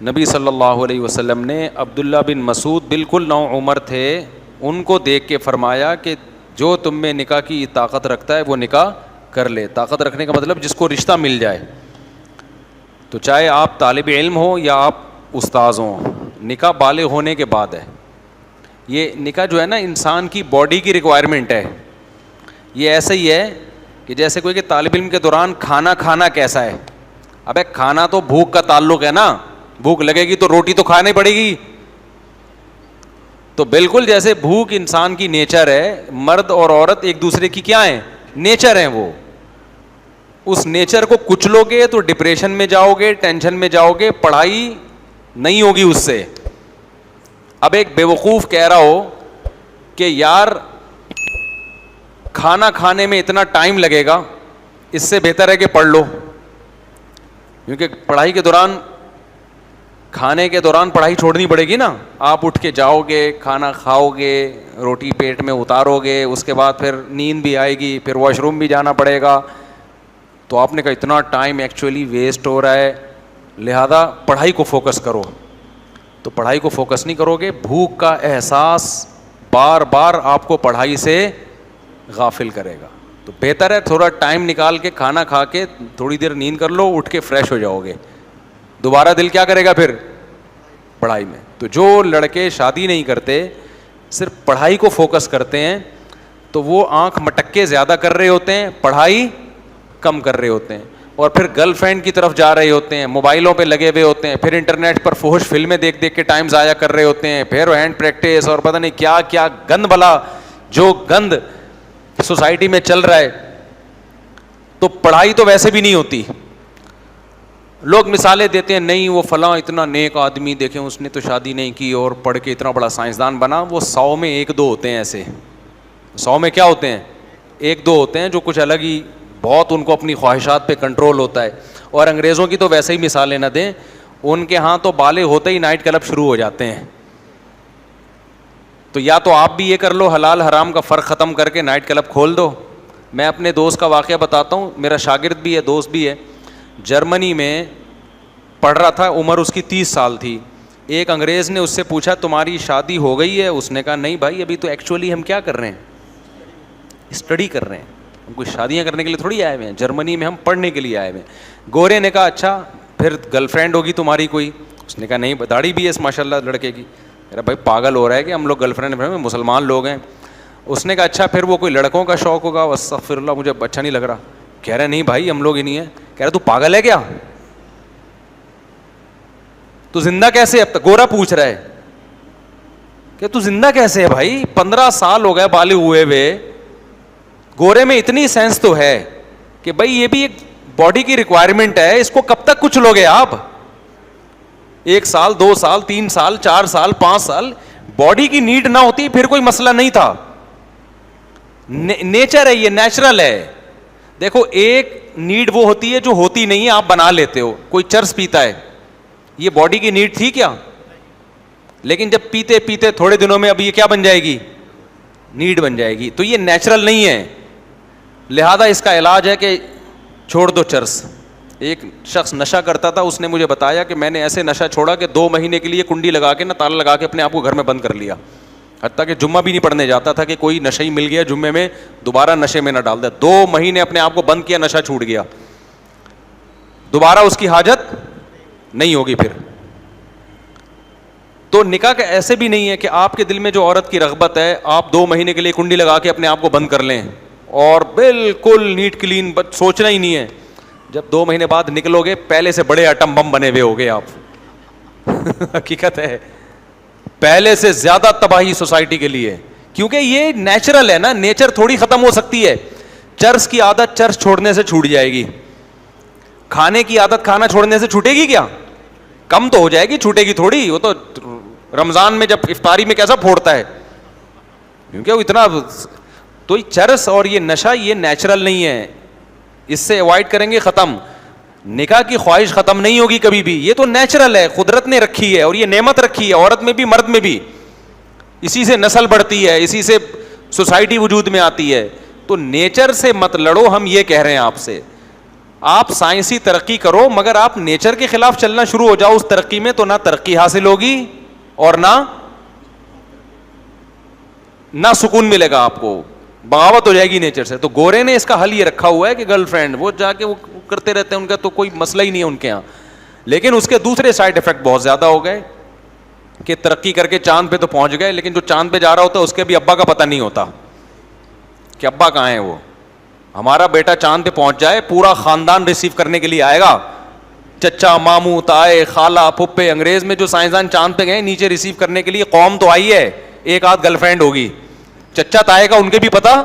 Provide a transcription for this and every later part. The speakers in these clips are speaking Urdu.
نبی صلی اللہ علیہ وسلم نے عبداللہ بن مسعود بالکل نو عمر تھے، ان کو دیکھ کے فرمایا کہ جو تم میں نکاح کی طاقت رکھتا ہے وہ نکاح کر لے۔ طاقت رکھنے کا مطلب جس کو رشتہ مل جائے، تو چاہے آپ طالب علم ہو یا آپ استاذ ہوں، نکاح بالغ ہونے کے بعد ہے۔ یہ نکاح جو ہے نا انسان کی باڈی کی ریکوائرمنٹ ہے۔ یہ ایسا ہی ہے کہ جیسے کوئی کہ طالب علم کے دوران کھانا کھانا کیسا ہے؟ ابے کھانا تو بھوک کا تعلق ہے نا، بھوک لگے گی تو روٹی تو کھانی پڑے گی۔ تو بالکل جیسے بھوک انسان کی نیچر ہے، مرد اور عورت ایک دوسرے کی کیا ہیں؟ نیچر ہیں۔ وہ اس نیچر کو کچلو گے تو ڈپریشن میں جاؤ گے، ٹینشن میں جاؤ گے، پڑھائی نہیں ہوگی اس سے۔ اب ایک بیوقوف کہہ رہا ہو کہ یار کھانا کھانے میں اتنا ٹائم لگے گا، اس سے بہتر ہے کہ پڑھ لو، کیونکہ پڑھائی کے دوران، کھانے کے دوران پڑھائی چھوڑنی پڑے گی نا۔ آپ اٹھ کے جاؤ گے، کھانا کھاؤ گے، روٹی پیٹ میں اتارو گے، اس کے بعد پھر نیند بھی آئے گی، پھر واش روم بھی جانا پڑے گا۔ تو آپ نے کہا اتنا ٹائم ایکچولی ویسٹ ہو رہا ہے، لہذا پڑھائی کو فوکس کرو۔ تو پڑھائی کو فوکس نہیں کرو گے، بھوک کا احساس بار بار آپ کو پڑھائی سے غافل کرے گا۔ تو بہتر ہے تھوڑا ٹائم نکال کے کھانا کھا کے تھوڑی دیر نیند کر لو، اٹھ کے فریش ہو جاؤ گے، دوبارہ دل کیا کرے گا پھر؟ پڑھائی میں۔ تو جو لڑکے شادی نہیں کرتے، صرف پڑھائی کو فوکس کرتے ہیں، تو وہ آنکھ مٹکے زیادہ کر رہے ہوتے ہیں، پڑھائی کم کر رہے ہوتے ہیں، اور پھر گرل فرینڈ کی طرف جا رہے ہوتے ہیں، موبائلوں پہ لگے ہوئے ہوتے ہیں، پھر انٹرنیٹ پر فحش فلمیں دیکھ دیکھ کے ٹائم ضائع کر رہے ہوتے ہیں، پھر ہینڈ پریکٹس اور پتہ نہیں کیا کیا گند بلا جو گند سوسائٹی میں چل رہا ہے۔ تو پڑھائی تو ویسے بھی نہیں ہوتی۔ لوگ مثالیں دیتے ہیں، نہیں وہ فلاں اتنا نیک آدمی، دیکھیں اس نے تو شادی نہیں کی اور پڑھ کے اتنا بڑا سائنسدان بنا۔ وہ 100 میں 1-2 ہوتے ہیں ایسے، 100 میں کیا ہوتے ہیں؟ 1-2 ہوتے ہیں جو کچھ الگ ہی، بہت ان کو اپنی خواہشات پہ کنٹرول ہوتا ہے۔ اور انگریزوں کی تو ویسے ہی مثالیں نہ دیں، ان کے ہاں تو بالغ ہوتے ہی نائٹ کلب شروع ہو جاتے ہیں۔ تو یا تو آپ بھی یہ کر لو، حلال حرام کا فرق ختم کر کے نائٹ کلب کھول دو۔ میں اپنے دوست کا واقعہ بتاتا ہوں، میرا شاگرد بھی ہے، دوست بھی ہے، جرمنی میں پڑھ رہا تھا، عمر اس کی 30 سال تھی۔ ایک انگریز نے اس سے پوچھا تمہاری شادی ہو گئی ہے؟ اس نے کہا نہیں بھائی، ابھی تو ایکچولی ہم کیا کر رہے ہیں؟ اسٹڈی کر رہے ہیں، ہم کوئی شادیاں کرنے کے لیے تھوڑی آئے ہوئے ہیں، جرمنی میں ہم پڑھنے کے لیے آئے ہوئے ہیں۔ گورے نے کہا اچھا پھر گرل فرینڈ ہوگی تمہاری کوئی؟ اس نے کہا نہیں، داڑھی بھی ہے ماشاء اللہ لڑکے کی۔ میرا بھائی پاگل ہو رہا ہے کہ ہم لوگ گرل فرینڈ میں مسلمان لوگ ہیں۔ اس نے کہا اچھا پھر وہ کوئی لڑکوں کا شوق ہوگا؟ استغفر اللہ، مجھے اچھا نہیں لگ رہا۔ کہہ رہے نہیں بھائی ہم لوگ ہی نہیں ہیں۔ کہہ رہے تو پاگل ہے کیا؟ تو زندہ کیسے؟ اب تک گورا پوچھ رہا ہے کہ تو زندہ کیسے ہے بھائی؟ 15 سال ہو گئے بالغ ہوئے ہوئے۔ گورے میں اتنی سینس تو ہے کہ بھائی یہ بھی ایک باڈی کی ریکوائرمنٹ ہے، اس کو کب تک کچھ لوگے آپ؟ 1 سال 2 سال 3 سال 4 سال 5 سال باڈی کی نیڈ نہ ہوتی پھر کوئی مسئلہ نہیں تھا۔ نیچر ہے، یہ نیچرل ہے۔ دیکھو ایک نیڈ وہ ہوتی ہے جو ہوتی نہیں ہے، آپ بنا لیتے ہو۔ کوئی چرس پیتا ہے، یہ باڈی کی نیڈ تھی کیا؟ لیکن جب پیتے پیتے تھوڑے دنوں میں اب یہ کیا بن جائے گی؟ نیڈ بن جائے گی۔ تو یہ نیچرل نہیں ہے، لہذا اس کا علاج ہے کہ چھوڑ دو چرس۔ ایک شخص نشہ کرتا تھا، اس نے مجھے بتایا کہ میں نے ایسے نشہ چھوڑا کہ 2 مہینے کے لیے کنڈی لگا کے نا، تالا لگا کے اپنے آپ کو گھر میں بند کر لیا، حتیٰ کہ جمعہ بھی نہیں پڑھنے جاتا تھا کہ کوئی نشہ ہی مل گیا جمعے میں دوبارہ نشے میں نہ ڈال دے۔ 2 مہینے اپنے آپ کو بند کیا، نشہ چھوٹ گیا، دوبارہ اس کی حاجت نہیں ہوگی پھر۔ تو نکاح کا ایسے بھی نہیں ہے کہ آپ کے دل میں جو عورت کی رغبت ہے آپ 2 مہینے کے لیے کنڈی لگا کے اپنے آپ کو بند کر لیں اور بالکل نیٹ کلین، سوچنا ہی نہیں ہے۔ جب 2 مہینے بعد نکلو گے پہلے سے بڑے ایٹم بم بنے ہوئے ہوگے آپ۔ حقیقت ہے، پہلے سے زیادہ تباہی سوسائٹی کے لیے، کیونکہ یہ نیچرل ہے نا، نیچر تھوڑی ختم ہو سکتی ہے۔ چرس کی عادت چرس چھوڑنے سے چھوٹ جائے گی، کھانے کی عادت کھانا چھوڑنے سے چھوٹے گی کیا؟ کم تو ہو جائے گی، چھوٹے گی تھوڑی۔ وہ تو رمضان میں جب افطاری میں کیسا پھوڑتا ہے، کیونکہ وہ اتنا۔ تو چرس اور یہ نشہ یہ نیچرل نہیں ہے، اس سے اوائڈ کریں گے ختم۔ نکاح کی خواہش ختم نہیں ہوگی کبھی بھی، یہ تو نیچرل ہے، قدرت نے رکھی ہے، اور یہ نعمت رکھی ہے عورت میں بھی مرد میں بھی، اسی سے نسل بڑھتی ہے، اسی سے سوسائٹی وجود میں آتی ہے۔ تو نیچر سے مت لڑو، ہم یہ کہہ رہے ہیں آپ سے۔ آپ سائنسی ترقی کرو مگر آپ نیچر کے خلاف چلنا شروع ہو جاؤ اس ترقی میں تو نہ ترقی حاصل ہوگی اور نہ سکون ملے گا آپ کو, بغاوت ہو جائے گی نیچر سے. تو گورے نے اس کا حل یہ رکھا ہوا ہے کہ گرل فرینڈ وہ جا کے وہ کرتے رہتے ہیں, ان کا تو کوئی مسئلہ ہی نہیں ہے ان کے یہاں. لیکن اس کے دوسرے سائڈ افیکٹ بہت زیادہ ہو گئے کہ ترقی کر کے چاند پہ تو پہنچ گئے, لیکن جو چاند پہ جا رہا ہوتا ہے اس کے بھی ابا کا پتہ نہیں ہوتا کہ ابا کہاں ہے. وہ ہمارا بیٹا چاند پہ پہنچ جائے پورا خاندان ریسیو کرنے کے لیے آئے گا, چچا ماموں تائے خالہ پھپھے. انگریز میں جو سائنسدان چاند پہ گئے نیچے ریسیو کرنے کے لیے قوم تو آئی ہے, ایک آدھ گرل فرینڈ ہوگی, چچا تائے کا ان کے بھی پتا.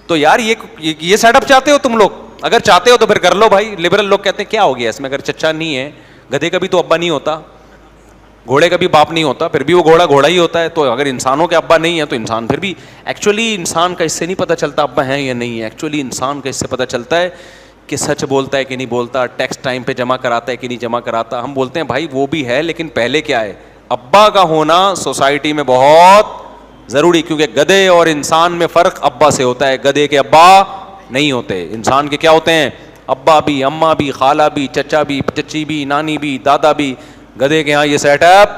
تو یار یہ سیٹ اپ چاہتے ہو تم لوگ؟ اگر چاہتے ہو تو پھر کر لو بھائی. لبرل لوگ کہتے ہیں کیا ہو گیا اس میں, اگر چچا نہیں ہے, گدھے کا بھی تو ابا نہیں ہوتا, گھوڑے کا بھی باپ نہیں ہوتا, پھر بھی وہ گھوڑا گھوڑا ہی ہوتا ہے. تو اگر انسانوں کے ابا نہیں ہے تو انسان پھر بھی ایکچولی انسان کا اس سے نہیں پتہ چلتا ابا ہیں یا نہیں ہے. ایکچولی انسان کا اس سے پتہ چلتا ہے کہ سچ بولتا ہے کہ نہیں بولتا, ٹیکس ٹائم پہ جمع کراتا ہے کہ نہیں جمع کراتا. ہم بولتے ہیں بھائی وہ بھی ہے لیکن پہلے کیا ہے, ابا کا ہونا سوسائٹی میں بہت ضروری, کیونکہ گدھے اور انسان میں فرق ابا سے ہوتا ہے, گدھے کے ابا نہیں ہوتے. انسان کے کیا ہوتے ہیں, ابا بھی, اماں بھی, خالہ بھی, چچا بھی, چچی بھی, نانی بھی, دادا بھی. گدھے کے ہاں یہ سیٹ اپ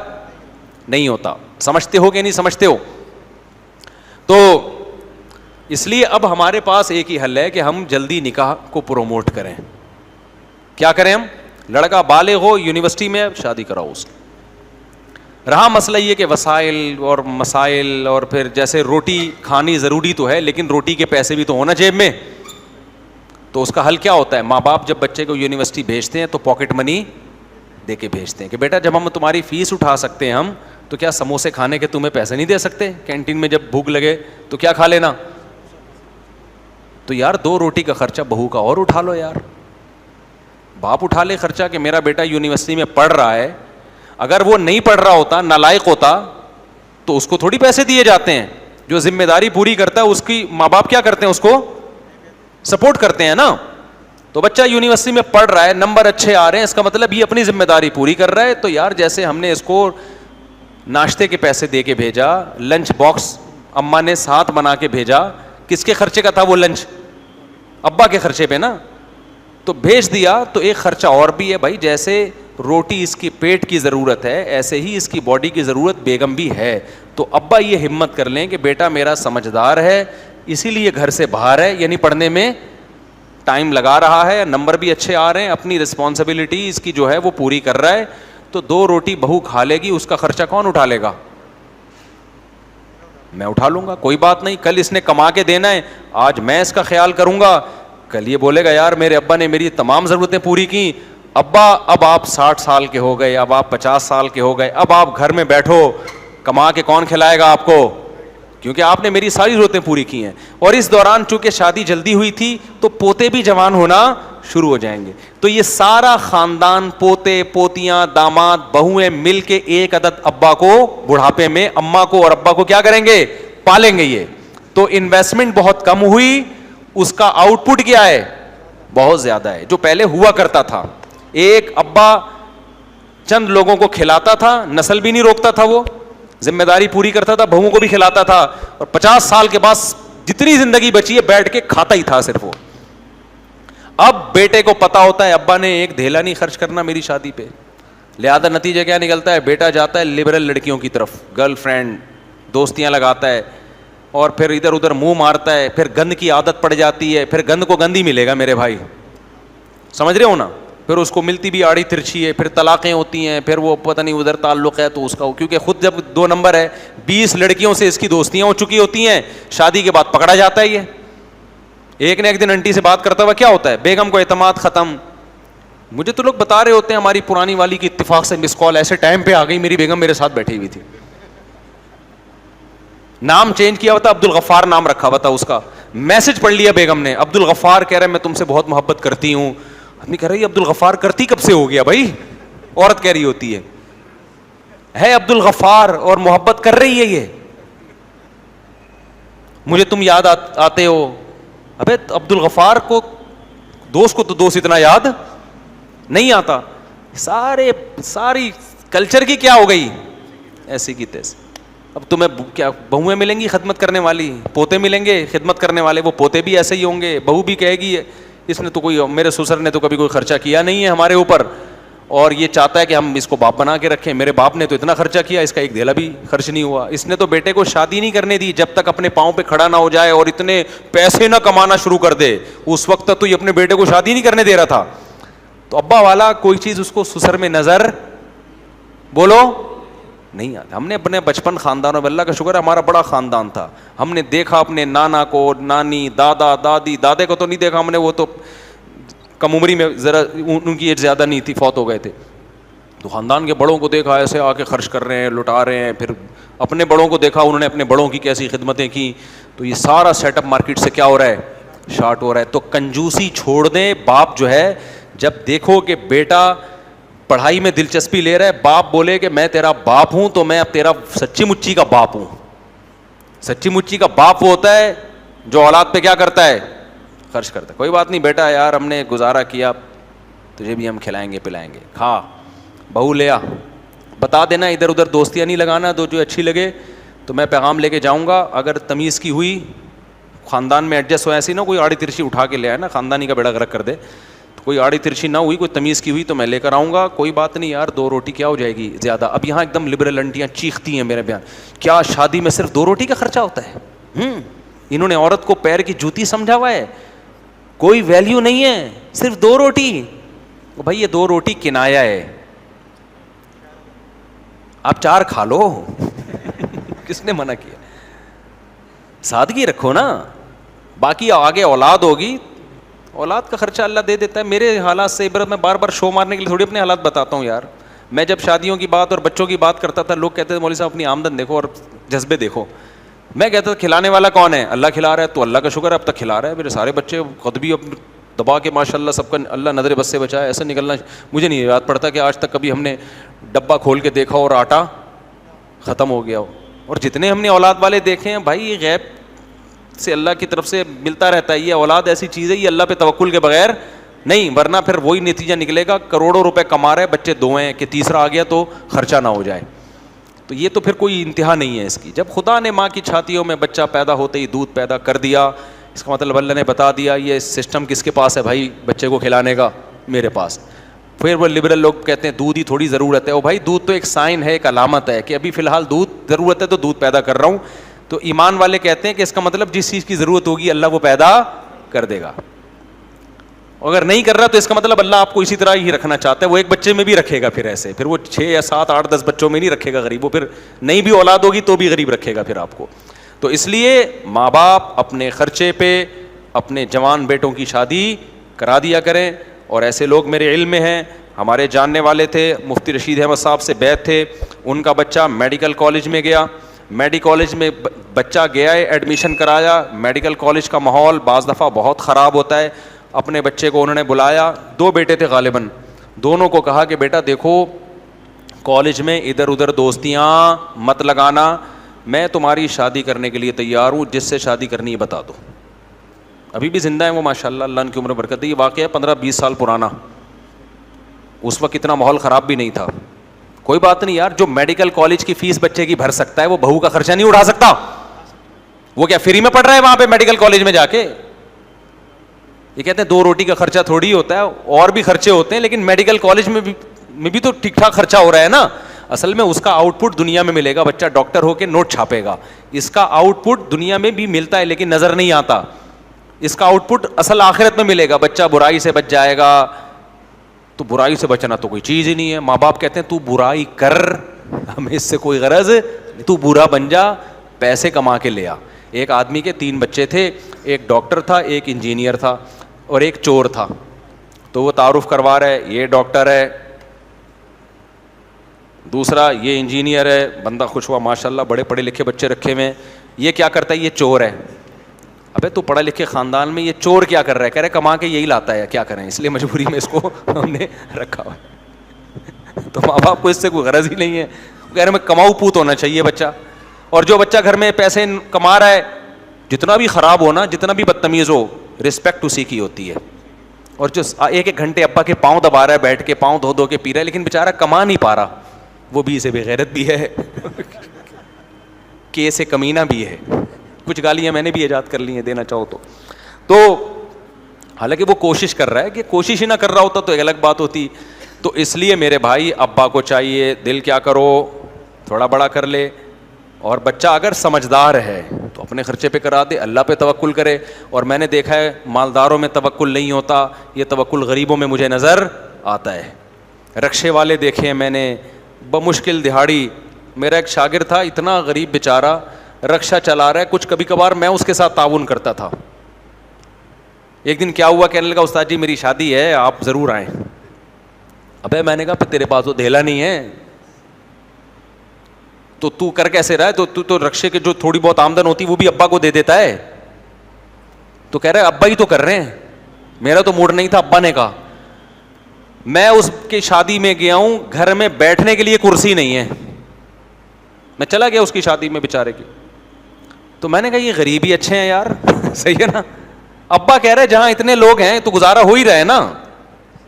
نہیں ہوتا. سمجھتے ہو کہ نہیں سمجھتے ہو؟ تو اس لیے اب ہمارے پاس ایک ہی حل ہے کہ ہم جلدی نکاح کو پروموٹ کریں. کیا کریں ہم؟ لڑکا بالغ ہو, یونیورسٹی میں شادی کراؤ اس. رہا مسئلہ یہ کہ وسائل اور مسائل, اور پھر جیسے روٹی کھانی ضروری تو ہے لیکن روٹی کے پیسے بھی تو ہونا جیب میں. تو اس کا حل کیا ہوتا ہے؟ ماں باپ جب بچے کو یونیورسٹی بھیجتے ہیں تو پاکٹ منی دے کے بھیجتے ہیں کہ بیٹا جب ہم تمہاری فیس اٹھا سکتے ہیں ہم, تو کیا سموسے کھانے کے تمہیں پیسے نہیں دے سکتے؟ کینٹین میں جب بھوک لگے تو کیا کھا لینا. تو یار 2 روٹی کا خرچہ بہو کا اور اٹھا لو یار. باپ اٹھا لے خرچہ کہ میرا بیٹا یونیورسٹی میں پڑھ رہا ہے. اگر وہ نہیں پڑھ رہا ہوتا, نالائق ہوتا, تو اس کو تھوڑی پیسے دیے جاتے ہیں. جو ذمہ داری پوری کرتا ہے اس کی ماں باپ کیا کرتے ہیں, اس کو سپورٹ کرتے ہیں نا. تو بچہ یونیورسٹی میں پڑھ رہا ہے, نمبر اچھے آ رہے ہیں, اس کا مطلب یہ اپنی ذمہ داری پوری کر رہا ہے. تو یار جیسے ہم نے اس کو ناشتے کے پیسے دے کے بھیجا, لنچ باکس اماں نے ساتھ بنا کے بھیجا, کس کے خرچے کا تھا وہ لنچ؟ ابا کے خرچے پہ نا. تو بھیج دیا. تو ایک خرچہ اور بھی ہے بھائی, جیسے روٹی اس کی پیٹ کی ضرورت ہے ایسے ہی اس کی باڈی کی ضرورت بیگم بھی ہے. تو ابا یہ ہمت کر لیں کہ بیٹا میرا سمجھدار ہے اسی لیے گھر سے باہر ہے, یعنی پڑھنے میں ٹائم لگا رہا ہے, نمبر بھی اچھے آ رہے ہیں, اپنی رسپانسبلٹی اس کی جو ہے وہ پوری کر رہا ہے. تو 2 روٹی بہو کھا لے گی, اس کا خرچہ کون اٹھا لے گا؟ میں اٹھا لوں گا, کوئی بات نہیں. کل اس نے کما کے دینا ہے, آج میں اس کا خیال کروں گا. کل یہ بولے گا یار میرے ابا نے میری تمام ضرورتیں پوری کی. ابا اب آپ 60 سال کے ہو گئے, اب آپ 50 سال کے ہو گئے, اب آپ گھر میں بیٹھو, کما کے کون کھلائے گا آپ کو؟ کیونکہ آپ نے میری ساری ضرورتیں پوری کی ہیں. اور اس دوران چونکہ شادی جلدی ہوئی تھی تو پوتے بھی جوان ہونا شروع ہو جائیں گے. تو یہ سارا خاندان, پوتے پوتیاں داماد بہویں مل کے ایک عدد ابا کو بڑھاپے میں اماں کو اور ابا کو کیا کریں گے؟ پالیں گے. یہ تو انویسٹمنٹ بہت کم ہوئی, اس کا آؤٹ پٹ کیا ہے؟ بہت زیادہ ہے. جو پہلے ہوا کرتا تھا, ایک ابا چند لوگوں کو کھلاتا تھا, نسل بھی نہیں روکتا تھا, وہ ذمہ داری پوری کرتا تھا, بہوؤں کو بھی کھلاتا تھا, اور 50 سال کے بعد جتنی زندگی بچی ہے بیٹھ کے کھاتا ہی تھا صرف وہ. اب بیٹے کو پتا ہوتا ہے ابا نے ایک دھیلا نہیں خرچ کرنا میری شادی پہ, لہذا نتیجہ کیا نکلتا ہے؟ بیٹا جاتا ہے لبرل لڑکیوں کی طرف, گرل فرینڈ دوستیاں لگاتا ہے, اور پھر ادھر ادھر منہ مارتا ہے, پھر گند کی عادت پڑ جاتی ہے, پھر گند کو گند ہی ملے گا میرے بھائی, سمجھ رہے ہو نا. پھر اس کو ملتی بھی آڑی ترچھی ہے, پھر طلاقیں ہوتی ہیں, پھر وہ پتہ نہیں ادھر تعلق ہے تو اس کا, کیونکہ خود جب 2 نمبر ہے, 20 لڑکیوں سے اس کی دوستیاں ہو چکی ہوتی ہیں, شادی کے بعد پکڑا جاتا ہے. یہ ایک نہ ایک دن انٹی سے بات کرتا ہوا کیا ہوتا ہے؟ بیگم کو اعتماد ختم. مجھے تو لوگ بتا رہے ہوتے ہیں ہماری پرانی والی کی اتفاق سے مس کال ایسے ٹائم پہ آ گئی, میری بیگم میرے ساتھ بیٹھی ہوئی تھی, نام چینج کیا ہوا تھا, عبد الغفار نام رکھا ہوا تھا اس کا, میسج پڑھ لیا بیگم نے, عبد الغفار کہہ رہا ہے میں تم سے بہت محبت کرتی ہوں. آدمی کہہ رہی ہے عبد الغفار کرتی کب سے ہو گیا بھائی؟ عورت کہہ رہی ہوتی ہے عبد الغفار اور محبت کر رہی ہے یہ, مجھے تم یاد آتے ہو. ابے عبد الغفار کو دوست کو تو دوست اتنا یاد نہیں آتا. ساری کلچر کی کیا ہو گئی ایسی کی تیسے. اب تمہیں کیا بہویں ملیں گی خدمت کرنے والی, پوتے ملیں گے خدمت کرنے والے, وہ پوتے بھی ایسے ہی ہوں گے, بہو بھی کہے گی اس نے تو کوئی, میرے سسر نے تو کبھی کوئی خرچہ کیا نہیں ہے ہمارے اوپر, اور یہ چاہتا ہے کہ ہم اس کو باپ بنا کے رکھیں. میرے باپ نے تو اتنا خرچہ کیا, اس کا ایک دھیلا بھی خرچ نہیں ہوا. اس نے تو بیٹے کو شادی نہیں کرنے دی جب تک اپنے پاؤں پہ کھڑا نہ ہو جائے اور اتنے پیسے نہ کمانا شروع کر دے. اس وقت تک تو یہ اپنے بیٹے کو شادی نہیں کرنے دے رہا تھا. تو ابا والا کوئی چیز اس کو سسر میں نظر بولو نہیں آتا. ہم نے اپنے بچپن خاندانوں میں, اللہ کا شکر ہے ہمارا بڑا خاندان تھا, ہم نے دیکھا اپنے نانا کو, نانی, دادا, دادی, دادے کو تو نہیں دیکھا ہم نے, وہ تو کم عمری میں, ذرا ان کی ایج زیادہ نہیں تھی, فوت ہو گئے تھے. تو خاندان کے بڑوں کو دیکھا ایسے آ کے خرچ کر رہے ہیں, لٹا رہے ہیں. پھر اپنے بڑوں کو دیکھا, انہوں نے اپنے بڑوں کی کیسی خدمتیں کی. تو یہ سارا سیٹ اپ مارکیٹ سے کیا ہو رہا ہے, شارٹ ہو رہا ہے. تو کنجوسی چھوڑ دیں. باپ جو ہے جب دیکھو کہ بیٹا پڑھائی میں دلچسپی لے رہا ہے, باپ بولے کہ میں تیرا باپ ہوں تو میں اب تیرا سچی مچی کا باپ ہوں. سچی مچی کا باپ وہ ہوتا ہے جو اولاد پہ کیا کرتا ہے, خرچ کرتا ہے. کوئی بات نہیں بیٹا, یار ہم نے گزارا کیا, تجھے بھی ہم کھلائیں گے پلائیں گے, کھا, بہو لے آ. بتا دینا ادھر ادھر دوستیاں نہیں لگانا, جو اچھی لگے تو میں پیغام لے کے جاؤں گا. اگر تمیز کی ہوئی, خاندان میں ایڈجسٹ ہو, ایسی نہ کوئی آڑی ترچی اٹھا کے لے آئے نا, خاندانی کا بیڑا غرق کر دے. کوئی آڑی ترچی نہ ہوئی, کوئی تمیز کی ہوئی تو میں لے کر آؤں گا. کوئی بات نہیں یار, 2 روٹی کیا ہو جائے گی زیادہ. اب یہاں ایک دم لبرل انٹیاں چیختی ہیں میرے بیان, کیا شادی میں صرف 2 روٹی کا خرچہ ہوتا ہے؟ انہوں نے عورت کو پیر کی جوتی سمجھا ہوا ہے, کوئی ویلیو نہیں ہے, صرف 2 روٹی. بھائی یہ 2 روٹی کنایا ہے, آپ 4 کھا لو. کس نے منع کیا؟ سادگی رکھو نا. باقی آگے اولاد ہوگی, اولاد کا خرچہ اللہ دے دیتا ہے. میرے حالات سے عبرت, میں بار بار شو مارنے کے لیے تھوڑی اپنے حالات بتاتا ہوں یار. میں جب شادیوں کی بات اور بچوں کی بات کرتا تھا, لوگ کہتے تھے مولوی صاحب اپنی آمدن دیکھو اور جذبے دیکھو. میں کہتا تھا کھلانے والا کون ہے؟ اللہ کھلا رہا ہے. تو اللہ کا شکر ہے اب تک کھلا رہا ہے. میرے سارے بچے قدبی اب دبا کے ماشاء اللہ سب کا اللہ نظر بس سے بچائے. ایسا نکلنا مجھے نہیں یاد پڑتا کہ آج تک کبھی ہم نے ڈبہ کھول کے دیکھا اور آٹا ختم ہو گیا ہو. اور جتنے ہم نے اولاد والے دیکھے ہیں بھائی, یہ غیب سے اللہ کی طرف سے ملتا رہتا ہے. یہ اولاد ایسی چیز ہے, یہ اللہ پہ توکل کے بغیر نہیں, ورنہ پھر وہی نتیجہ نکلے گا. کروڑوں روپے کما رہے بچے 2 ہیں کہ تیسرا آ گیا تو خرچہ نہ ہو جائے. تو یہ تو پھر کوئی انتہا نہیں ہے اس کی. جب خدا نے ماں کی چھاتیوں میں بچہ پیدا ہوتے ہی دودھ پیدا کر دیا, اس کا مطلب اللہ نے بتا دیا یہ سسٹم کس کے پاس ہے بھائی بچے کو کھلانے کا, میرے پاس. پھر وہ لبرل لوگ کہتے ہیں دودھ ہی تھوڑی ضرورت ہے. او بھائی دودھ تو ایک سائن ہے, ایک علامت ہے کہ ابھی فی الحال دودھ ضرورت ہے تو دودھ پیدا کر رہا ہوں. تو ایمان والے کہتے ہیں کہ اس کا مطلب جس چیز کی ضرورت ہوگی اللہ وہ پیدا کر دے گا. اگر نہیں کر رہا تو اس کا مطلب اللہ آپ کو اسی طرح ہی رکھنا چاہتا ہے. وہ ایک بچے میں بھی رکھے گا, پھر ایسے پھر وہ 6 یا 7 8 10 بچوں میں نہیں رکھے گا غریب. وہ پھر نہیں بھی اولاد ہوگی تو بھی غریب رکھے گا پھر آپ کو. تو اس لیے ماں باپ اپنے خرچے پہ اپنے جوان بیٹوں کی شادی کرا دیا کریں. اور ایسے لوگ میرے علم میں ہیں, ہمارے جاننے والے تھے, مفتی رشید احمد صاحب سے بیعت تھے, ان کا بچہ میڈیکل کالج میں گیا. میڈیکل کالج میں بچہ گیا ہے, ایڈمیشن کرایا. میڈیکل کالج کا ماحول بعض دفعہ بہت خراب ہوتا ہے. اپنے بچے کو انہوں نے بلایا, 2 بیٹے تھے غالباً, دونوں کو کہا کہ بیٹا دیکھو کالج میں ادھر ادھر دوستیاں مت لگانا, میں تمہاری شادی کرنے کے لیے تیار ہوں, جس سے شادی کرنی ہے بتا دو. ابھی بھی زندہ ہیں وہ ماشاء اللہ, اللہ ان کی عمر برکت دے. یہ واقعہ 15-20 سال پرانا, اس وقت اتنا ماحول خراب بھی نہیں تھا. کوئی بات نہیں یار, جو میڈیکل کالج کی فیس بچے کی بھر سکتا ہے وہ بہو کا خرچہ نہیں اٹھا سکتا. وہ کیا فری میں پڑھ رہا ہے وہاں پہ میڈیکل کالج میں جا کے؟ یہ کہتے ہیں 2 روٹی کا خرچہ تھوڑی ہوتا ہے, اور بھی خرچے ہوتے ہیں, لیکن میڈیکل کالج میں بھی تو ٹھیک ٹھاک خرچہ ہو رہا ہے نا. اصل میں اس کا آؤٹ پٹ دنیا میں ملے گا, بچہ ڈاکٹر ہو کے نوٹ چھاپے گا. اس کا آؤٹ پٹ دنیا میں بھی ملتا ہے لیکن نظر نہیں آتا. اس کا آؤٹ پٹ اصل آخرت میں ملے گا. بچہ برائی سے بچ جائے گا. تو برائی سے بچنا تو کوئی چیز ہی نہیں ہے. ماں باپ کہتے ہیں تو برائی کر, ہمیں اس سے کوئی غرض, تو برا بن جا, پیسے کما کے لے آ. ایک آدمی کے 3 بچے تھے, ایک ڈاکٹر تھا, ایک انجینئر تھا اور ایک چور تھا. تو وہ تعارف کروا رہا ہے, یہ ڈاکٹر ہے, دوسرا یہ انجینئر ہے. بندہ خوش ہوا, ماشاءاللہ بڑے پڑھے لکھے بچے رکھے ہوئے ہیں. یہ کیا کرتا ہے؟ یہ چور ہے. ابے تو پڑھا لکھے خاندان میں یہ چور کیا کر رہا ہے؟ کہہ رہے کما کے یہی لاتا ہے, کیا کریں, اس لیے مجبوری میں اس کو ہم نے رکھا ہوا. تو ماں باپ کو اس سے کوئی غرض ہی نہیں ہے. کہہ رہے میں کماؤ پوت ہونا چاہیے بچہ. اور جو بچہ گھر میں پیسے کما رہا ہے, جتنا بھی خراب ہونا, جتنا بھی بدتمیز ہو, رسپیکٹ اسی کی ہوتی ہے. اور جو 1-1 گھنٹے ابا کے پاؤں دبا رہا ہے, بیٹھ کے پاؤں دھو دھو کے پی رہا ہے, لیکن بیچارہ کما نہیں پا رہا, وہ بھی اسے بغیرت بھی ہے کہ اسے کمینہ بھی ہے. کچھ گالیاں میں نے بھی ایجاد کر لی ہیں, دینا چاہو تو حالانکہ وہ کوشش کر رہا ہے, کہ کوشش ہی نہ کر رہا ہوتا تو ایک الگ بات ہوتی. تو اس لیے میرے بھائی ابا کو چاہیے دل کیا کرو تھوڑا بڑا کر لے, اور بچہ اگر سمجھدار ہے تو اپنے خرچے پہ کرا دے, اللہ پہ توکل کرے. اور میں نے دیکھا ہے مالداروں میں توکل نہیں ہوتا, یہ توکل غریبوں میں مجھے نظر آتا ہے. رکشے والے دیکھے ہیں میں نے, بمشکل دہاڑی. میرا ایک شاگرد تھا اتنا غریب بیچارہ, رکشہ چلا رہا ہے, کچھ کبھی کبھار میں اس کے ساتھ تعاون کرتا تھا. ایک دن کیا ہوا, کہنے لگا استاد جی میری شادی ہے آپ ضرور آئیں. ابے میں نے کہا پھر تیرے پاس تو دھیلا نہیں ہے تو کر کیسے رہا ہے, تو رکشے کے جو تھوڑی بہت آمدن ہوتی وہ بھی ابا کو دے دیتا ہے. تو کہہ رہا ہے ابا ہی تو کر رہے ہیں, میرا تو موڈ نہیں تھا. ابا نے کہا میں اس کی شادی میں گیا ہوں, گھر میں بیٹھنے کے لیے کرسی نہیں ہے. میں چلا گیا اس کی شادی میں بیچارے کی, تو میں نے کہا یہ غریب ہی اچھے ہیں یار. صحیح ہے نا, ابا کہہ رہے جہاں اتنے لوگ ہیں تو گزارا ہو ہی رہا ہے نا.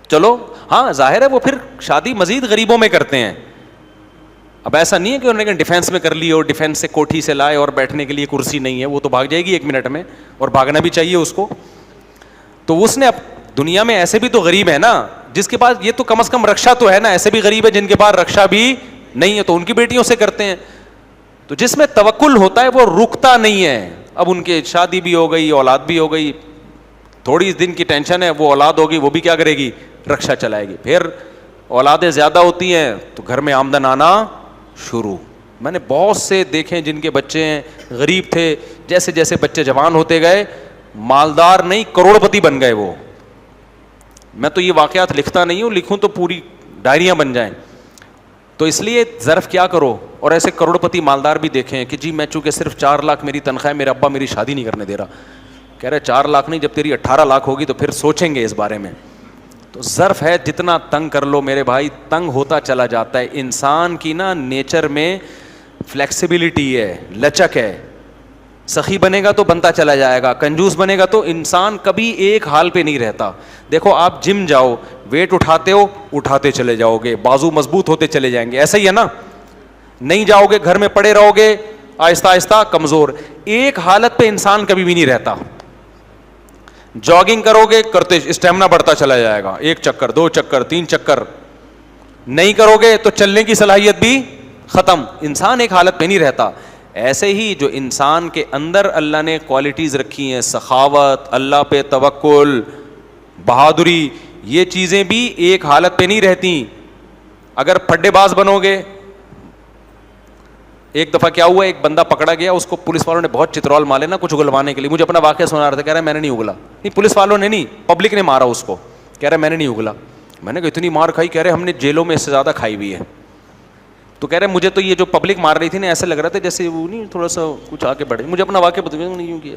چلو ہاں ظاہر ہے وہ پھر شادی مزید غریبوں میں کرتے ہیں. اب ایسا نہیں ہے کہ انہوں نے ڈیفینس میں کر لی اور ڈیفینس سے کوٹھی سے لائے اور بیٹھنے کے لیے کرسی نہیں ہے, وہ تو بھاگ جائے گی 1 منٹ میں, اور بھاگنا بھی چاہیے اس کو. تو اس نے دنیا میں ایسے بھی تو غریب ہے نا جس کے پاس یہ تو کم از کم رکشا تو ہے نا, ایسے بھی غریب ہے جن کے پاس رکشا بھی نہیں ہے تو ان کی بیٹیوں سے کرتے ہیں. تو جس میں توکل ہوتا ہے وہ رکتا نہیں ہے. اب ان کے شادی بھی ہو گئی, اولاد بھی ہو گئی, تھوڑی دن کی ٹینشن ہے, وہ اولاد ہوگی وہ بھی کیا کرے گی, رکشا چلائے گی. پھر اولادیں زیادہ ہوتی ہیں تو گھر میں آمدن آنا شروع. میں نے بہت سے دیکھے جن کے بچے ہیں غریب تھے, جیسے جیسے بچے جوان ہوتے گئے مالدار نہیں کروڑ پتی بن گئے وہ. میں تو یہ واقعات لکھتا نہیں ہوں, لکھوں تو پوری ڈائریاں بن جائیں. تو اس لیے ظرف کیا کرو. اور ایسے کروڑ پتی مالدار بھی دیکھے ہیں کہ جی میں چونکہ صرف 4 لاکھ میری تنخواہ ہے, میرا ابا میری شادی نہیں کرنے دے رہا. کہہ رہے 4 لاکھ نہیں, جب تیری 18 لاکھ ہوگی تو پھر سوچیں گے اس بارے میں. تو ظرف ہے جتنا تنگ کر لو میرے بھائی, تنگ ہوتا چلا جاتا ہے. انسان کی نا نیچر میں فلیکسیبلٹی ہے, لچک ہے. سخی بنے گا تو بنتا چلا جائے گا, کنجوس بنے گا تو انسان کبھی ایک حال پہ نہیں رہتا. دیکھو آپ جم جاؤ, ویٹ اٹھاتے ہو, اٹھاتے چلے جاؤ گے, بازو مضبوط ہوتے چلے جائیں گے, ایسا ہی ہے نا. نہیں جاؤ گے, گھر میں پڑے رہو گے, آہستہ آہستہ کمزور. ایک حالت پہ انسان کبھی بھی نہیں رہتا. جاگنگ کرو گے, کرتے اسٹیمنا بڑھتا چلا جائے گا, 1 چکر 2 چکر 3 چکر. نہیں کرو گے تو چلنے کی صلاحیت بھی ختم. انسان ایک حالت پہ نہیں رہتا. ایسے ہی جو انسان کے اندر اللہ نے کوالٹیز رکھی ہیں, سخاوت, اللہ پہ توکل, بہادری, یہ چیزیں بھی ایک حالت پہ نہیں رہتی. اگر پھڈے باز بنو گے, ایک دفعہ کیا ہوا, ایک بندہ پکڑا گیا, اس کو پولیس والوں نے بہت چترول مارے نا کچھ اگلوانے کے لیے. مجھے اپنا واقعہ سنا رہا تھا, کہہ رہا ہے میں نے نہیں اگلا. نہیں پولیس والوں نے نہیں, پبلک نے مارا اس کو. کہہ رہا ہے میں نے نہیں اگلا. میں نے کہا اتنی مار کھائی؟ کہہ رہے ہم نے جیلوں میں اس سے زیادہ کھائی ہوئی ہے. تو کہہ رہے مجھے تو یہ جو پبلک مار رہی تھی نا ایسے لگ رہا تھا جیسے وہ نہیں تھوڑا سا کچھ آگے بڑھے. مجھے اپنا واقعہ بتایا, نہیں یوں کیا.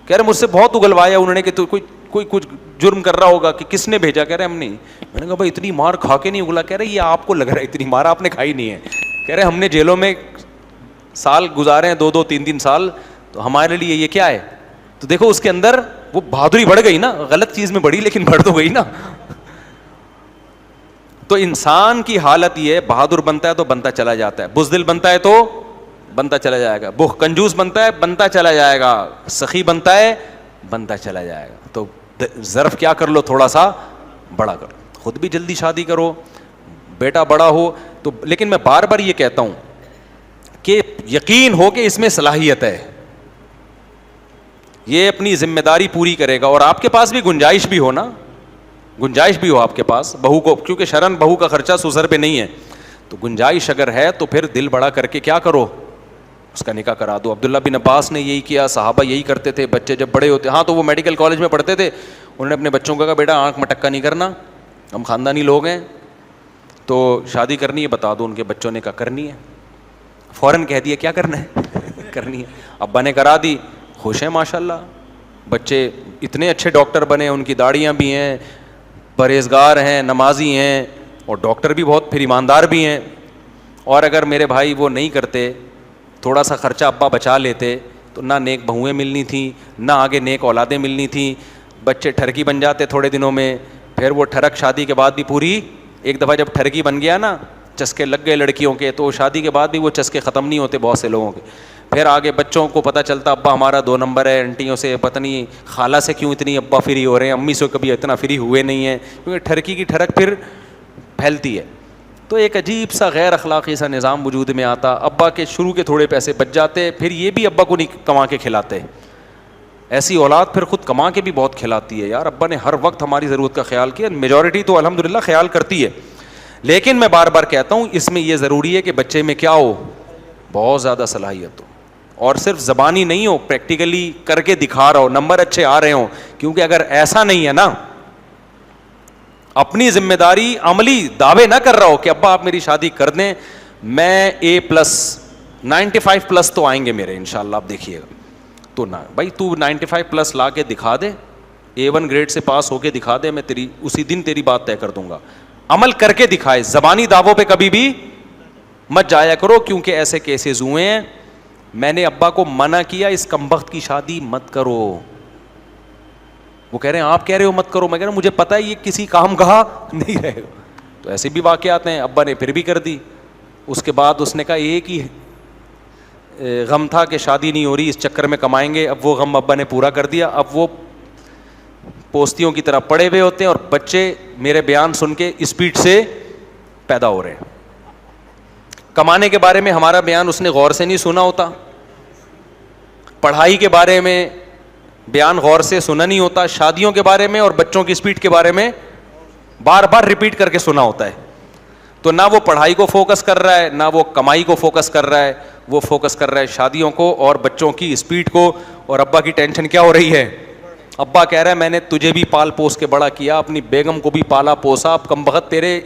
کہہ رہے مجھ سے بہت اگلوایا انہوں نے کہ تو کوئی کچھ جرم کر رہا ہوگا, کہ کس نے بھیجا. کہہ رہے ہم نہیں. میں نے کہا بھائی اتنی مار کھا کے نہیں اگلا. کہہ رہے یہ آپ کو لگ رہا ہے اتنی مار آپ نے کھائی نہیں ہے. کہہ رہے ہم نے جیلوں میں سال گزارے ہیں, 2 3 سال, تو ہمارے لیے یہ کیا ہے. تو دیکھو اس کے اندر وہ بہادری بڑھ گئی نا, غلط چیز میں بڑھی لیکن بڑھ تو گئی نا. تو انسان کی حالت یہ ہے, بہادر بنتا ہے تو بنتا چلا جاتا ہے, بزدل بنتا ہے تو بنتا چلا جائے گا, کنجوس بنتا ہے بنتا چلا جائے گا, سخی بنتا ہے بنتا چلا جائے گا. تو ظرف کیا کر لو, تھوڑا سا بڑا کرو. خود بھی جلدی شادی کرو, بیٹا بڑا ہو تو. لیکن میں بار بار یہ کہتا ہوں کہ یقین ہو کہ اس میں صلاحیت ہے, یہ اپنی ذمہ داری پوری کرے گا. اور آپ کے پاس بھی گنجائش بھی ہو نا, گنجائش بھی ہو آپ کے پاس بہو کو, کیونکہ شرن بہو کا خرچہ سسر پہ نہیں ہے. تو گنجائش اگر ہے تو پھر دل بڑا کر کے کیا کرو, اس کا نکاح کرا دو. عبداللہ بن عباس نے یہی کیا, صحابہ یہی کرتے تھے. بچے جب بڑے ہوتے, ہاں تو وہ میڈیکل کالج میں پڑھتے تھے, انہوں نے اپنے بچوں کو کہا بیٹا آنکھ مٹکا نہیں کرنا, ہم خاندانی لوگ ہیں, تو شادی کرنی ہے بتا دو. ان کے بچوں نے کہا کرنی ہے, فوراً کہہ دیا کیا کرنا ہے کرنی ہے. ابا نے کرا دی, خوش ہیں ماشاء اللہ. بچے اتنے اچھے ڈاکٹر بنے, ان کی داڑیاں بھی ہیں, پرہیزگار ہیں, نمازی ہیں, اور ڈاکٹر بھی بہت پھر ایماندار بھی ہیں. اور اگر میرے بھائی وہ نہیں کرتے, تھوڑا سا خرچہ ابا بچا لیتے, تو نہ نیک بہویں ملنی تھیں, نہ آگے نیک اولادیں ملنی تھیں. بچے ٹھرکی بن جاتے تھوڑے دنوں میں, پھر وہ ٹھرک شادی کے بعد بھی پوری. ایک دفعہ جب ٹھرکی بن گیا نا, چسکے لگ گئے لڑکیوں کے, تو شادی کے بعد بھی وہ چسکے ختم نہیں ہوتے بہت سے لوگوں کے. پھر آگے بچوں کو پتہ چلتا ابا ہمارا 2 نمبر ہے, انٹیوں سے پتہ نہیں خالہ سے کیوں اتنی ابا فری ہو رہے ہیں, امی سے کبھی اتنا فری ہوئے نہیں ہیں, کیونکہ ٹھرکی کی ٹھڑک پھر پھیلتی ہے. تو ایک عجیب سا غیر اخلاقی سا نظام وجود میں آتا. ابا کے شروع کے تھوڑے پیسے بچ جاتے, پھر یہ بھی ابا کو نہیں کما کے کھلاتے. ایسی اولاد پھر خود کما کے بھی بہت کھلاتی ہے. یار ابا نے ہر وقت ہماری ضرورت کا خیال کیا. میجورٹی تو الحمدللہ خیال کرتی ہے, لیکن میں بار بار کہتا ہوں اس میں یہ ضروری ہے کہ بچے میں کیا ہو, بہت زیادہ صلاحیت ہو, اور صرف زبانی نہیں ہو, پریکٹیکلی کر کے دکھا رہا ہو, نمبر اچھے آ رہے ہوں. کیونکہ اگر ایسا نہیں ہے نا, اپنی ذمہ داری عملی دعوے نہ کر رہا ہو کہ ابا آپ میری شادی کر دیں, میں A+ 95+ تو آئیں گے میرے انشاءاللہ, آپ دیکھیے گا. تو نہ بھائی تو 95+ لا کے دکھا دے, A1 گریڈ سے پاس ہو کے دکھا دے, میں تیری اسی دن تیری بات طے کر دوں گا. عمل کر کے دکھائے, زبانی دعووں پہ کبھی بھی مت جایا کرو, کیونکہ ایسے کیسز ہوئے ہیں. میں نے ابا کو منع کیا اس کمبخت کی شادی مت کرو. وہ کہہ رہے ہیں آپ کہہ رہے ہو مت کرو, میں کہہ رہا ہوں مجھے پتہ ہے یہ کسی کام کا نہیں رہے گا. تو ایسے بھی واقعات ہیں. ابا نے پھر بھی کر دی. اس کے بعد اس نے کہا ایک ہی غم تھا کہ شادی نہیں ہو رہی, اس چکر میں کمائیں گے. اب وہ غم ابا نے پورا کر دیا. اب وہ پوستیوں کی طرح پڑے ہوئے ہوتے ہیں, اور بچے میرے بیان سن کے اسپیڈ سے پیدا ہو رہے ہیں. کمانے کے بارے میں ہمارا بیان اس نے غور سے نہیں سنا ہوتا, پڑھائی کے بارے میں بیان غور سے سنا نہیں ہوتا, شادیوں کے بارے میں اور بچوں کی اسپیڈ کے بارے میں بار بار ریپیٹ کر کے سنا ہوتا ہے. تو نہ وہ پڑھائی کو فوکس کر رہا ہے, نہ وہ کمائی کو فوکس کر رہا ہے, وہ فوکس کر رہا ہے شادیوں کو اور بچوں کی اسپیڈ کو. اور ابا کی ٹینشن کیا ہو رہی ہے, ابا کہہ رہا ہے میں نے تجھے بھی پال پوس کے بڑا کیا, اپنی بیگم کو بھی پالا پوسا, اب کم بخت تیرے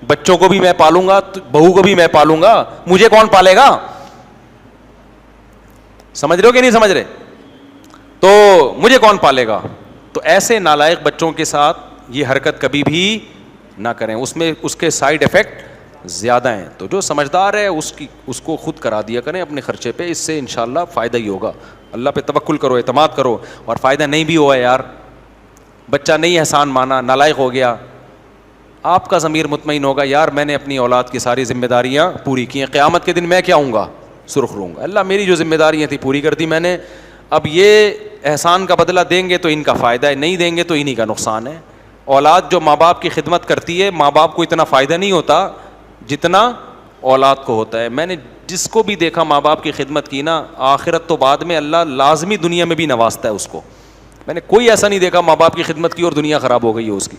بچوں کو بھی میں پالوں گا, بہو کو بھی میں پالوں گا, مجھے کون پالے گا. سمجھ رہے ہو کہ نہیں سمجھ رہے؟ تو مجھے کون پالے گا. تو ایسے نالائق بچوں کے ساتھ یہ حرکت کبھی بھی نہ کریں, اس میں اس کے سائیڈ افیکٹ زیادہ ہیں. تو جو سمجھدار ہے اس کو خود کرا دیا کریں اپنے خرچے پہ, اس سے انشاءاللہ فائدہ ہی ہوگا. اللہ پہ توکل کرو, اعتماد کرو, اور فائدہ نہیں بھی ہوا یار, بچہ نہیں احسان مانا, نالائق ہو گیا, آپ کا ضمیر مطمئن ہوگا یار میں نے اپنی اولاد کی ساری ذمہ داریاں پوری کی ہیں, قیامت کے دن میں کیا ہوں گا, سرخ رہوں گا. اللہ میری جو ذمہ داریاں تھیں پوری کر دی میں نے, اب یہ احسان کا بدلہ دیں گے تو ان کا فائدہ ہے, نہیں دیں گے تو انہی کا نقصان ہے. اولاد جو ماں باپ کی خدمت کرتی ہے, ماں باپ کو اتنا فائدہ نہیں ہوتا جتنا اولاد کو ہوتا ہے. میں نے جس کو بھی دیکھا ماں باپ کی خدمت کی نا, آخرت تو بعد میں اللہ لازمی دنیا میں بھی نوازتا ہے اس کو. میں نے کوئی ایسا نہیں دیکھا ماں باپ کی خدمت کی اور دنیا خراب ہو گئی ہے اس کی.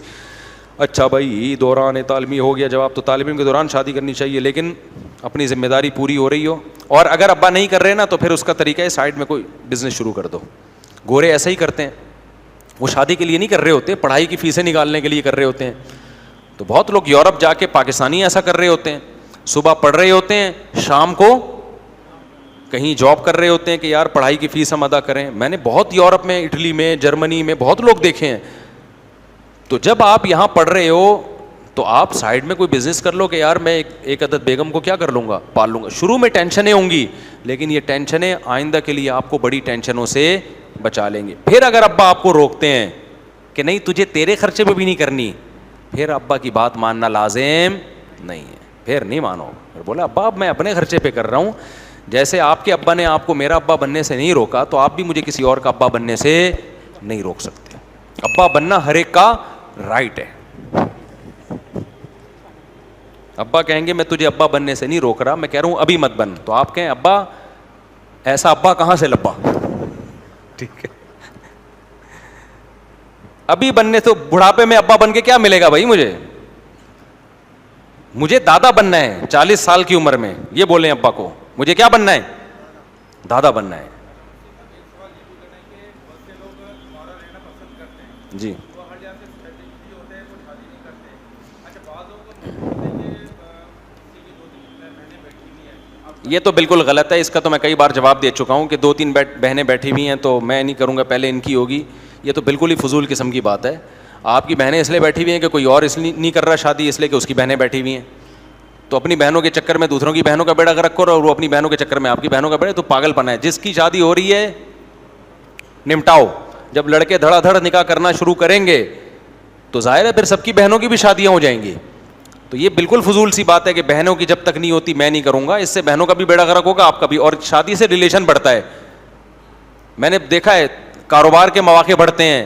اچھا بھائی دوران تعلیمی ہو گیا جواب, تو تعلیم کے دوران شادی کرنی چاہیے لیکن اپنی ذمہ داری پوری ہو رہی ہو. اور اگر ابا نہیں کر رہے نا تو پھر اس کا طریقہ ہے سائڈ میں کوئی بزنس شروع کر دو. گورے ایسا ہی کرتے ہیں, وہ شادی کے لیے نہیں کر رہے ہوتے, پڑھائی کی فیسیں نکالنے کے لیے کر رہے ہوتے ہیں. تو بہت لوگ یورپ جا کے پاکستانی ایسا کر رہے ہوتے ہیں, صبح پڑھ رہے ہوتے ہیں, شام کو کہیں جاب کر رہے ہوتے ہیں کہ یار پڑھائی کی فیس ہم ادا کریں. میں نے بہت یورپ میں, اٹلی میں, جرمنی میں بہت لوگ دیکھے ہیں. تو جب آپ یہاں پڑھ رہے ہو تو آپ سائڈ میں کوئی بزنس کر لو کہ یار میں ایک عدد بیگم کو کیا کر لوں گا, پال لوں گا. شروع میں ٹینشنیں ہوں گی, لیکن یہ ٹینشنیں آئندہ کے لیے آپ کو بڑی ٹینشنوں سے بچا لیں گے. پھر اگر ابا آپ کو روکتے ہیں کہ نہیں تجھے تیرے خرچے پہ بھی نہیں کرنی, پھر ابا کی بات ماننا لازم نہیں ہے, پھر نہیں مانو. پھر بولا ابا میں اپنے خرچے پہ کر رہا ہوں, جیسے آپ کے ابا نے آپ کو میرا ابا بننے سے نہیں روکا تو آپ بھی مجھے کسی اور کا ابا بننے سے نہیں روک سکتے. ابا بننا ہر ایک کا رائٹ ہے. ابا کہیں گے میں تجھے ابا بننے سے نہیں روک رہا, میں کہہ رہا ہوں ابھی مت بن, تو آپ کہیں ابا ایسا ابا کہاں سے لبا, ٹھیک ہے. ابھی بننے تو بڑھاپے میں ابا بن کے کیا ملے گا بھائی, مجھے دادا بننا ہے 40 سال کی عمر میں. یہ بولیں ابا کو مجھے کیا بننا ہے, دادا بننا ہے. جی یہ تو بالکل غلط ہے, اس کا تو میں کئی بار جواب دے چکا ہوں کہ 2-3 بہنیں بیٹھی ہوئی ہیں تو میں نہیں کروں گا, پہلے ان کی ہوگی. یہ تو بالکل ہی فضول قسم کی بات ہے. آپ کی بہنیں اس لیے بیٹھی ہوئی ہیں کہ کوئی اور اس لیے نہیں کر رہا شادی, اس لیے کہ اس کی بہنیں بیٹھی ہوئی ہیں. تو اپنی بہنوں کے چکر میں دوسروں کی بہنوں کا بیڑا غرق کرو, اور وہ اپنی بہنوں کے چکر میں آپ کی بہنوں کا بیڑا. تو پاگل پنا ہے. جس کی شادی ہو رہی ہے نمٹاؤ. جب لڑکے دھڑا دھڑ نکاح کرنا شروع کریں گے تو ظاہر ہے پھر سب کی بہنوں کی بھی شادیاں ہو جائیں گی. تو یہ بالکل فضول سی بات ہے کہ بہنوں کی جب تک نہیں ہوتی میں نہیں کروں گا. اس سے بہنوں کا بھی بیڑا غرق ہوگا, آپ کا بھی, اور شادی سے ریلیشن بڑھتا ہے. میں نے دیکھا ہے کاروبار کے مواقع بڑھتے ہیں,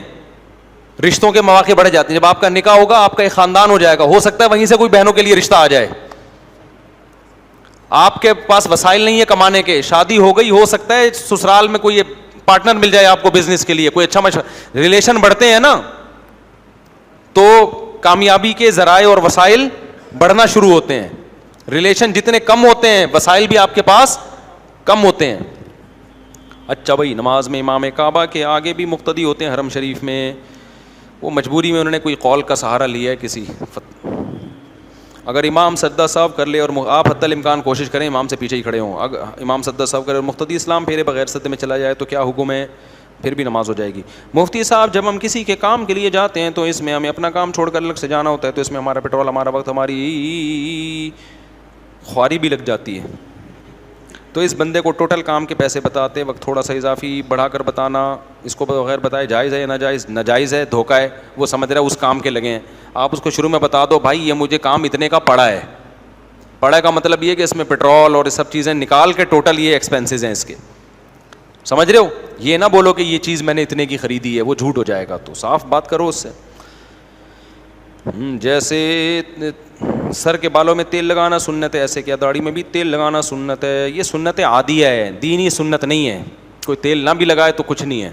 رشتوں کے مواقع بڑھ جاتے ہیں. جب آپ کا نکاح ہوگا آپ کا ایک خاندان ہو جائے گا, ہو سکتا ہے وہیں سے کوئی بہنوں کے لیے رشتہ آ جائے. آپ کے پاس وسائل نہیں ہے کمانے کے, شادی ہو گئی, ہو سکتا ہے سسرال میں کوئی پارٹنر مل جائے آپ کو بزنس کے لیے, کوئی اچھا مشورہ. ریلیشن بڑھتے ہیں نا تو کامیابی کے ذرائع اور وسائل بڑھنا شروع ہوتے ہیں. ریلیشن جتنے کم ہوتے ہیں وسائل بھی آپ کے پاس کم ہوتے ہیں. اچھا بھائی, نماز میں امام کعبہ کے آگے بھی مقتدی ہوتے ہیں حرم شریف میں. وہ مجبوری میں انہوں نے کوئی قول کا سہارا لیا ہے کسی. اگر امام سجدہ صاحب کر لے اور آپ حتی الامکان کوشش کریں امام سے پیچھے ہی کھڑے ہوں, اگر امام سجدہ صاحب کرے اور مقتدی اسلام پھیرے بغیر سجدے میں چلا جائے تو کیا حکم ہے؟ پھر بھی نماز ہو جائے گی. مفتی صاحب, جب ہم کسی کے کام کے لیے جاتے ہیں تو اس میں ہمیں اپنا کام چھوڑ کر الگ سے جانا ہوتا ہے, تو اس میں ہمارا پیٹرول, ہمارا وقت, ہماری خواری بھی لگ جاتی ہے. تو اس بندے کو ٹوٹل کام کے پیسے بتاتے وقت تھوڑا سا اضافی بڑھا کر بتانا اس کو بغیر بتائے جائز ہے یا ناجائز؟ ناجائز ہے, دھوکہ ہے. وہ سمجھ رہا ہے اس کام کے لگے ہیں, آپ اس کو شروع میں بتا دو بھائی یہ مجھے کام اتنے کا پڑا ہے. پڑا کا مطلب یہ کہ اس میں پیٹرول اور سب چیزیں نکال کے ٹوٹل یہ ایکسپینسز ہیں اس کے, سمجھ رہے ہو؟ یہ نہ بولو کہ یہ چیز میں نے اتنے کی خریدی ہے, وہ جھوٹ ہو جائے گا. تو صاف بات کرو اس سے. جیسے سر کے بالوں میں تیل لگانا سنت ہے, ایسے کیا داڑھی میں بھی تیل لگانا سنت ہے؟ یہ سنت عادیہ ہے, دینی سنت نہیں ہے. کوئی تیل نہ بھی لگائے تو کچھ نہیں ہے,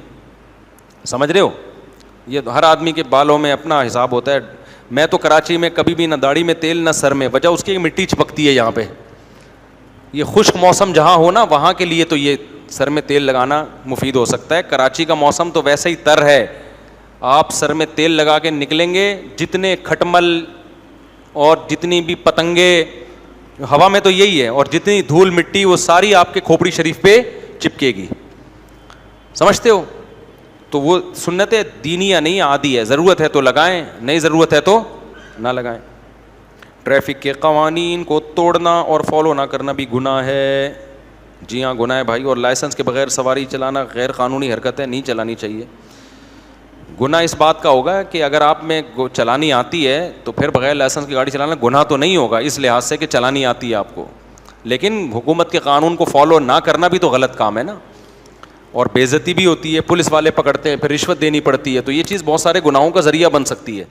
سمجھ رہے ہو؟ یہ ہر آدمی کے بالوں میں اپنا حساب ہوتا ہے. میں تو کراچی میں کبھی بھی نہ داڑھی میں تیل نہ سر میں, وجہ اس کی مٹی چپکتی ہے یہاں پہ. یہ خشک موسم جہاں ہو نا وہاں کے لیے تو یہ سر میں تیل لگانا مفید ہو سکتا ہے. کراچی کا موسم تو ویسے ہی تر ہے, آپ سر میں تیل لگا کے نکلیں گے, جتنے کھٹمل اور جتنی بھی پتنگے ہوا میں تو یہی ہے, اور جتنی دھول مٹی وہ ساری آپ کے کھوپڑی شریف پہ چپکے گی, سمجھتے ہو؟ تو وہ سنت دینیہ نہیں عادی ہے. ضرورت ہے تو لگائیں, نہیں ضرورت ہے تو نہ لگائیں. ٹریفک کے قوانین کو توڑنا اور فالو نہ کرنا بھی گناہ ہے. جی ہاں گناہ ہے بھائی, اور لائسنس کے بغیر سواری چلانا غیر قانونی حرکت ہے, نہیں چلانی چاہیے. گناہ اس بات کا ہوگا کہ اگر آپ میں چلانی آتی ہے تو پھر بغیر لائسنس کی گاڑی چلانا گناہ تو نہیں ہوگا اس لحاظ سے کہ چلانی آتی ہے آپ کو, لیکن حکومت کے قانون کو فالو نہ کرنا بھی تو غلط کام ہے نا. اور بے عزتی بھی ہوتی ہے, پولیس والے پکڑتے ہیں, پھر رشوت دینی پڑتی ہے, تو یہ چیز بہت سارے گناہوں کا ذریعہ بن سکتی ہے.